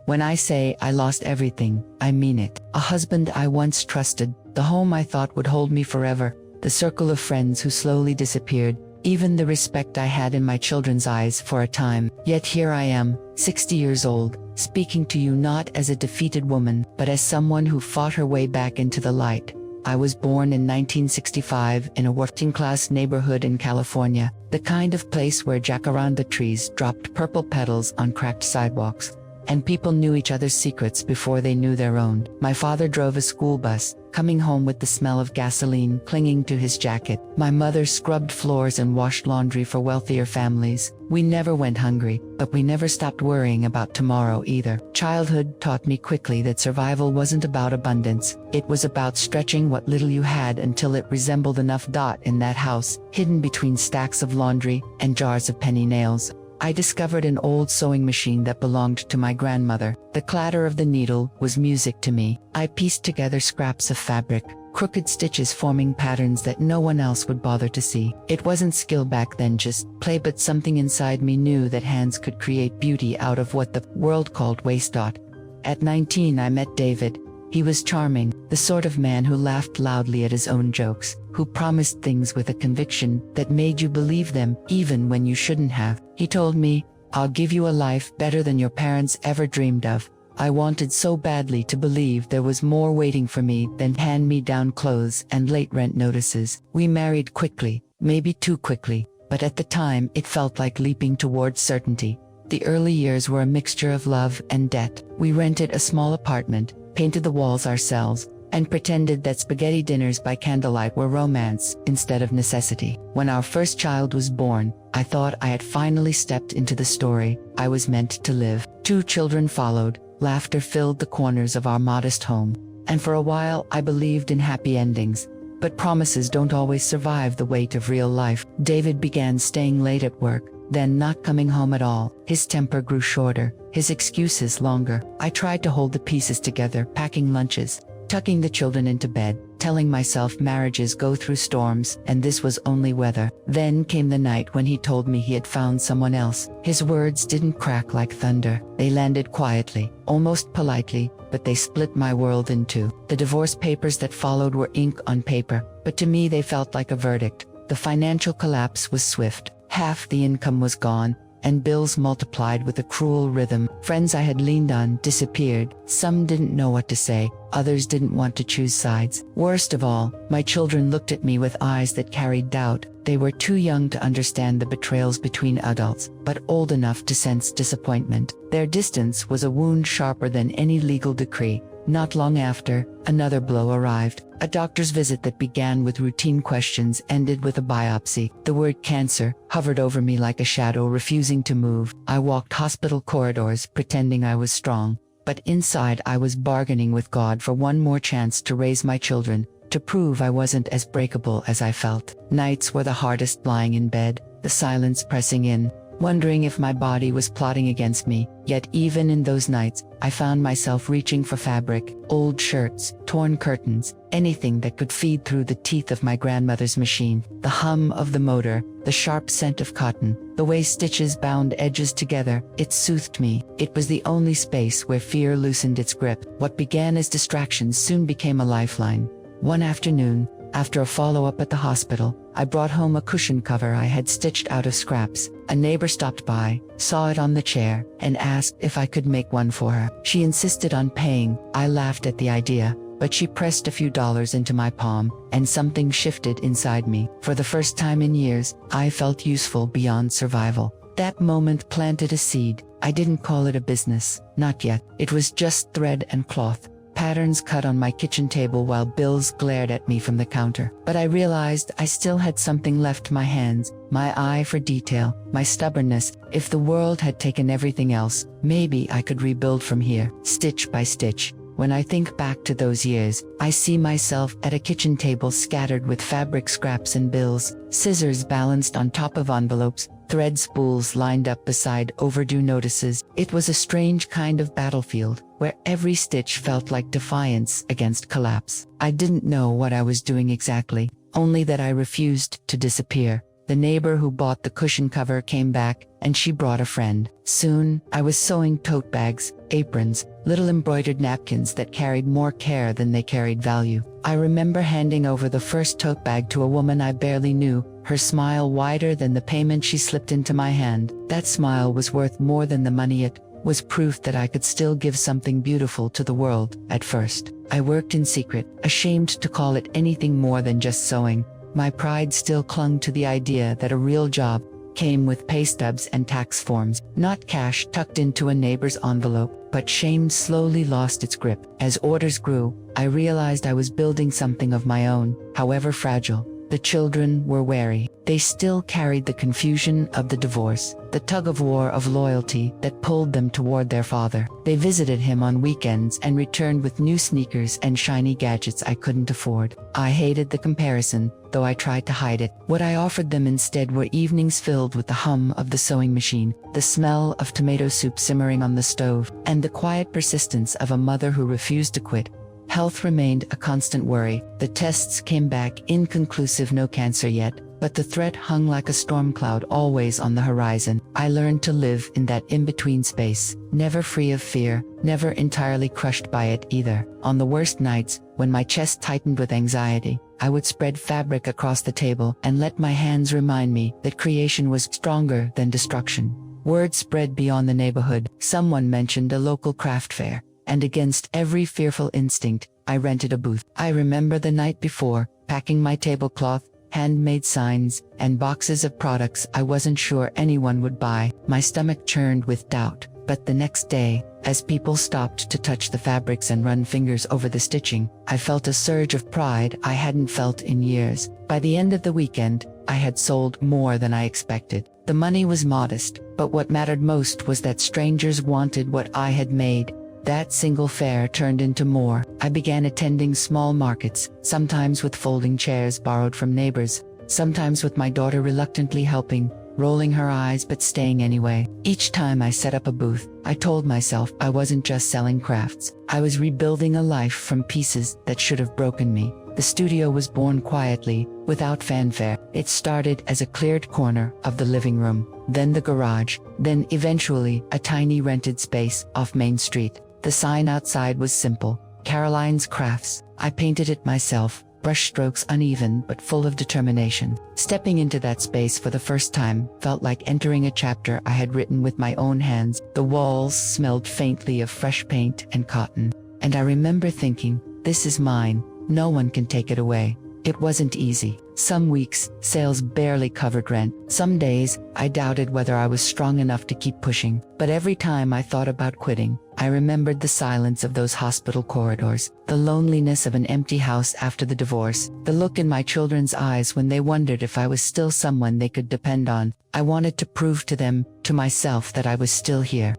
When I say I lost everything, I mean it. A husband I once trusted, the home I thought would hold me forever, the circle of friends who slowly disappeared, even the respect I had in my children's eyes for a time. Yet here I am, 60 years old, speaking to you not as a defeated woman, but as someone who fought her way back into the light. I was born in 1965 in a working-class neighborhood in California, the kind of place where jacaranda trees dropped purple petals on cracked sidewalks, and people knew each other's secrets before they knew their own. My father drove a school bus, coming home with the smell of gasoline clinging to his jacket. My mother scrubbed floors and washed laundry for wealthier families. We never went hungry, but we never stopped worrying about tomorrow either. Childhood taught me quickly that survival wasn't about abundance. It was about stretching what little you had until it resembled enough dot in that house, hidden between stacks of laundry and jars of penny nails. I discovered an old sewing machine that belonged to my grandmother. The clatter of the needle was music to me. I pieced together scraps of fabric, crooked stitches forming patterns that no one else would bother to see. It wasn't skill back then, just play, but something inside me knew that hands could create beauty out of what the world called waste. At 19 I met David. He was charming, the sort of man who laughed loudly at his own jokes, who promised things with a conviction that made you believe them even when you shouldn't have. He told me, "I'll give you a life better than your parents ever dreamed of." I wanted so badly to believe there was more waiting for me than hand-me-down clothes and late rent notices. We married quickly, maybe too quickly, but at the time it felt like leaping towards certainty. The early years were a mixture of love and debt. We rented a small apartment, painted the walls ourselves, and pretended that spaghetti dinners by candlelight were romance instead of necessity. When our first child was born, I thought I had finally stepped into the story I was meant to live. 2 children followed, laughter filled the corners of our modest home, and for a while I believed in happy endings. But promises don't always survive the weight of real life. David began staying late at work, then not coming home at all. His temper grew shorter, his excuses longer. I tried to hold the pieces together, packing lunches, tucking the children into bed, telling myself marriages go through storms and this was only weather. Then came the night when he told me he had found someone else. His words didn't crack like thunder. They landed quietly, almost politely, but they split my world in two. The divorce papers that followed were ink on paper, but to me they felt like a verdict. The financial collapse was swift. Half the income was gone, and bills multiplied with a cruel rhythm. Friends I had leaned on disappeared. Some didn't know what to say, others didn't want to choose sides. Worst of all, my children looked at me with eyes that carried doubt. They were too young to understand the betrayals between adults, but old enough to sense disappointment. Their distance was a wound sharper than any legal decree. Not long after, another blow arrived. A doctor's visit that began with routine questions ended with a biopsy. The word cancer hovered over me like a shadow, refusing to move. I walked hospital corridors pretending I was strong, but inside I was bargaining with God for one more chance to raise my children, to prove I wasn't as breakable as I felt. Nights were the hardest, lying in bed, the silence pressing in, wondering if my body was plotting against me. Yet even in those nights, I found myself reaching for fabric, old shirts, torn curtains, anything that could feed through the teeth of my grandmother's machine. The hum of the motor, the sharp scent of cotton, the way stitches bound edges together, it soothed me. It was the only space where fear loosened its grip. What began as distractions soon became a lifeline. One afternoon, after a follow-up at the hospital, I brought home a cushion cover I had stitched out of scraps. A neighbor stopped by, saw it on the chair, and asked if I could make one for her. She insisted on paying. I laughed at the idea, but she pressed a few dollars into my palm, and something shifted inside me. For the first time in years, I felt useful beyond survival. That moment planted a seed. I didn't call it a business, not yet. It was just thread and cloth. Patterns cut on my kitchen table while bills glared at me from the counter. But I realized I still had something left: my hands, my eye for detail, my stubbornness. If the world had taken everything else, maybe I could rebuild from here, stitch by stitch. When I think back to those years, I see myself at a kitchen table scattered with fabric scraps and bills, scissors balanced on top of envelopes, thread spools lined up beside overdue notices. It was a strange kind of battlefield, where every stitch felt like defiance against collapse. I didn't know what I was doing exactly, only that I refused to disappear. The neighbor who bought the cushion cover came back, and she brought a friend. Soon, I was sewing tote bags, aprons, little embroidered napkins that carried more care than they carried value. I remember handing over the first tote bag to a woman I barely knew, her smile wider than the payment she slipped into my hand. That smile was worth more than the money. It was proof that I could still give something beautiful to the world. At first, I worked in secret, ashamed to call it anything more than just sewing. My pride still clung to the idea that a real job came with pay stubs and tax forms, not cash tucked into a neighbor's envelope. But shame slowly lost its grip. As orders grew, I realized I was building something of my own, however fragile. The children were wary. They still carried the confusion of the divorce, the tug-of-war of loyalty that pulled them toward their father. They visited him on weekends and returned with new sneakers and shiny gadgets I couldn't afford. I hated the comparison, though I tried to hide it. What I offered them instead were evenings filled with the hum of the sewing machine, the smell of tomato soup simmering on the stove, and the quiet persistence of a mother who refused to quit. Health remained a constant worry. The tests came back inconclusive, no cancer yet, but the threat hung like a storm cloud always on the horizon. I learned to live in that in-between space, never free of fear, never entirely crushed by it either. On the worst nights, when my chest tightened with anxiety, I would spread fabric across the table and let my hands remind me that creation was stronger than destruction. Word spread beyond the neighborhood. Someone mentioned a local craft fair, and against every fearful instinct, I rented a booth. I remember the night before, packing my tablecloth, handmade signs, and boxes of products I wasn't sure anyone would buy. My stomach churned with doubt, but the next day, as people stopped to touch the fabrics and run fingers over the stitching, I felt a surge of pride I hadn't felt in years. By the end of the weekend, I had sold more than I expected. The money was modest, but what mattered most was that strangers wanted what I had made. That single fair turned into more. I began attending small markets, sometimes with folding chairs borrowed from neighbors, sometimes with my daughter reluctantly helping, rolling her eyes but staying anyway. Each time I set up a booth, I told myself I wasn't just selling crafts. I was rebuilding a life from pieces that should have broken me. The studio was born quietly, without fanfare. It started as a cleared corner of the living room, then the garage, then eventually a tiny rented space off Main Street. The sign outside was simple: Caroline's Crafts. I painted it myself, brushstrokes uneven but full of determination. Stepping into that space for the first time felt like entering a chapter I had written with my own hands. The walls smelled faintly of fresh paint and cotton, and I remember thinking, this is mine, no one can take it away. It wasn't easy. Some weeks, sales barely covered rent. Some days, I doubted whether I was strong enough to keep pushing. But every time I thought about quitting, I remembered the silence of those hospital corridors, the loneliness of an empty house after the divorce, the look in my children's eyes when they wondered if I was still someone they could depend on. I wanted to prove to them, to myself, that I was still here.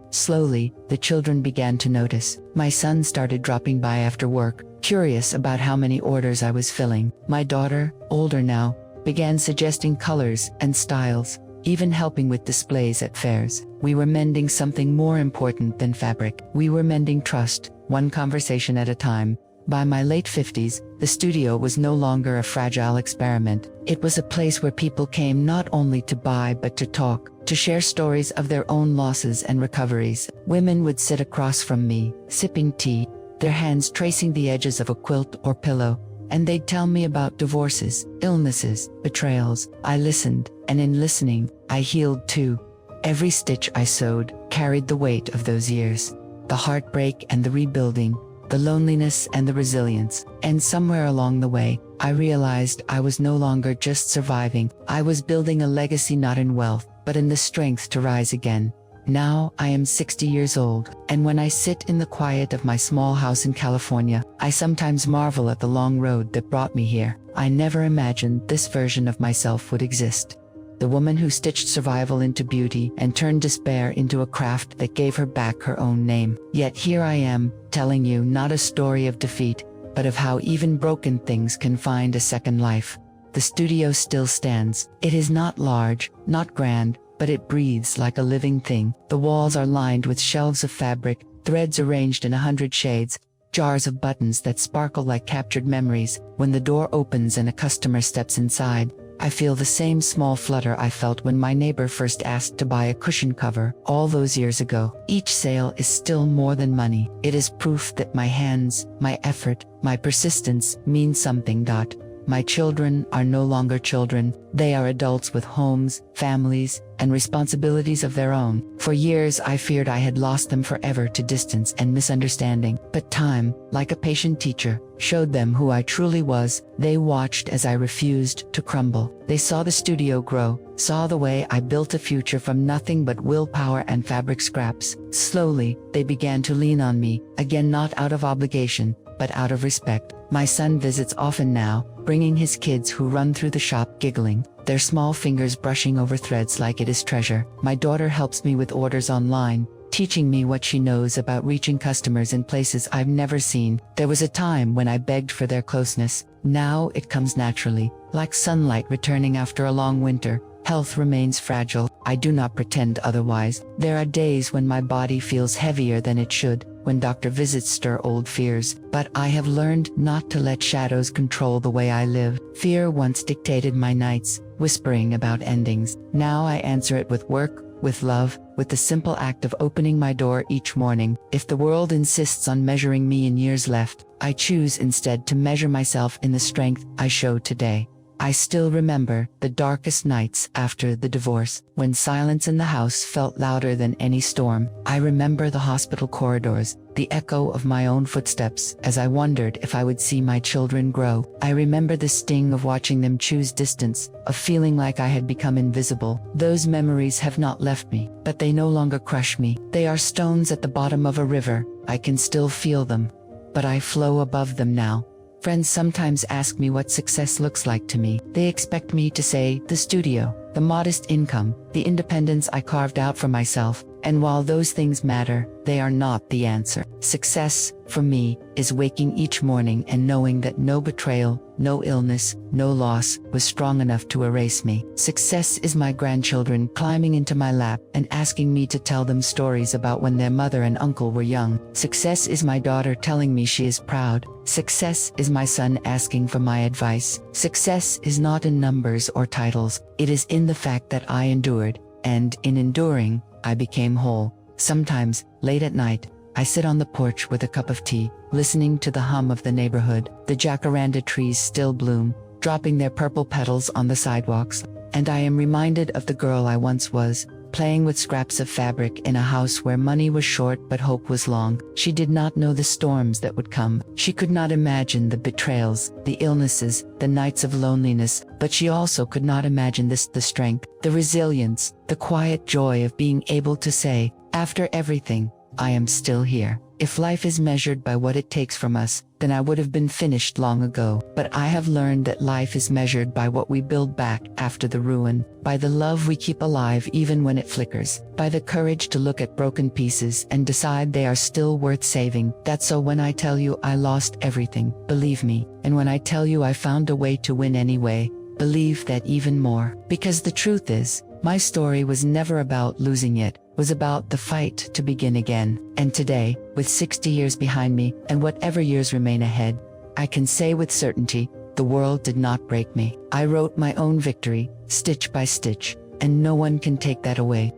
Slowly, the children began to notice. My son started dropping by after work, curious about how many orders I was filling. My daughter, older now, began suggesting colors and styles, even helping with displays at fairs. We were mending something more important than fabric. We were mending trust, one conversation at a time. By my late 50s, the studio was no longer a fragile experiment. It was a place where people came not only to buy but to talk, to share stories of their own losses and recoveries. Women would sit across from me, sipping tea, their hands tracing the edges of a quilt or pillow, and they'd tell me about divorces, illnesses, betrayals. I listened, and in listening, I healed too. Every stitch I sewed carried the weight of those years, the heartbreak and the rebuilding, the loneliness and the resilience. And somewhere along the way, I realized I was no longer just surviving. I was building a legacy not in wealth, but in the strength to rise again. Now I am 60 years old, and when I sit in the quiet of my small house in California, I sometimes marvel at the long road that brought me here. I never imagined this version of myself would exist. The woman who stitched survival into beauty and turned despair into a craft that gave her back her own name. Yet here I am, telling you not a story of defeat, but of how even broken things can find a second life. The studio still stands. It is not large, not grand, but it breathes like a living thing. The walls are lined with shelves of fabric, threads arranged in 100 shades, jars of buttons that sparkle like captured memories. When the door opens and a customer steps inside, I feel the same small flutter I felt when my neighbor first asked to buy a cushion cover all those years ago. Each sale is still more than money. It is proof that my hands, my effort, my persistence mean something. My children are no longer children. They are adults with homes, families, and responsibilities of their own. For years I feared I had lost them forever to distance and misunderstanding. But time, like a patient teacher, showed them who I truly was. They watched as I refused to crumble. They saw the studio grow, saw the way I built a future from nothing but willpower and fabric scraps. Slowly, they began to lean on me, again not out of obligation, but out of respect. My son visits often now, bringing his kids who run through the shop giggling, their small fingers brushing over threads like it is treasure. My daughter helps me with orders online, teaching me what she knows about reaching customers in places I've never seen. There was a time when I begged for their closeness. Now it comes naturally, like sunlight returning after a long winter. Health remains fragile. I do not pretend otherwise. There are days when my body feels heavier than it should, when doctor visits stir old fears, but I have learned not to let shadows control the way I live. Fear once dictated my nights, whispering about endings. Now I answer it with work, with love, with the simple act of opening my door each morning. If the world insists on measuring me in years left, I choose instead to measure myself in the strength I show today. I still remember the darkest nights after the divorce, when silence in the house felt louder than any storm. I remember the hospital corridors, the echo of my own footsteps as I wondered if I would see my children grow. I remember the sting of watching them choose distance, of feeling like I had become invisible. Those memories have not left me, but they no longer crush me. They are stones at the bottom of a river. I can still feel them, but I flow above them now. Friends sometimes ask me what success looks like to me. They expect me to say, the studio, the modest income, the independence I carved out for myself. And while those things matter, they are not the answer. Success, for me, is waking each morning and knowing that no betrayal, no illness, no loss was strong enough to erase me. Success is my grandchildren climbing into my lap and asking me to tell them stories about when their mother and uncle were young. Success is my daughter telling me she is proud. Success is my son asking for my advice. Success is not in numbers or titles. It is in the fact that I endured, and in enduring, I became whole. Sometimes, late at night, I sit on the porch with a cup of tea, listening to the hum of the neighborhood. The jacaranda trees still bloom, dropping their purple petals on the sidewalks, and I am reminded of the girl I once was, playing with scraps of fabric in a house where money was short but hope was long. She did not know the storms that would come. She could not imagine the betrayals, the illnesses, the nights of loneliness, but she also could not imagine the strength, the resilience, the quiet joy of being able to say, after everything, I am still here. If life is measured by what it takes from us, then I would have been finished long ago. But I have learned that life is measured by what we build back after the ruin, by the love we keep alive even when it flickers, by the courage to look at broken pieces and decide they are still worth saving. That's so when I tell you I lost everything, believe me. And when I tell you I found a way to win anyway, believe that even more. Because the truth is, my story was never about losing it. Was about the fight to begin again. And today, with 60 years behind me, and whatever years remain ahead, I can say with certainty, the world did not break me. I wrote my own victory, stitch by stitch, and no one can take that away.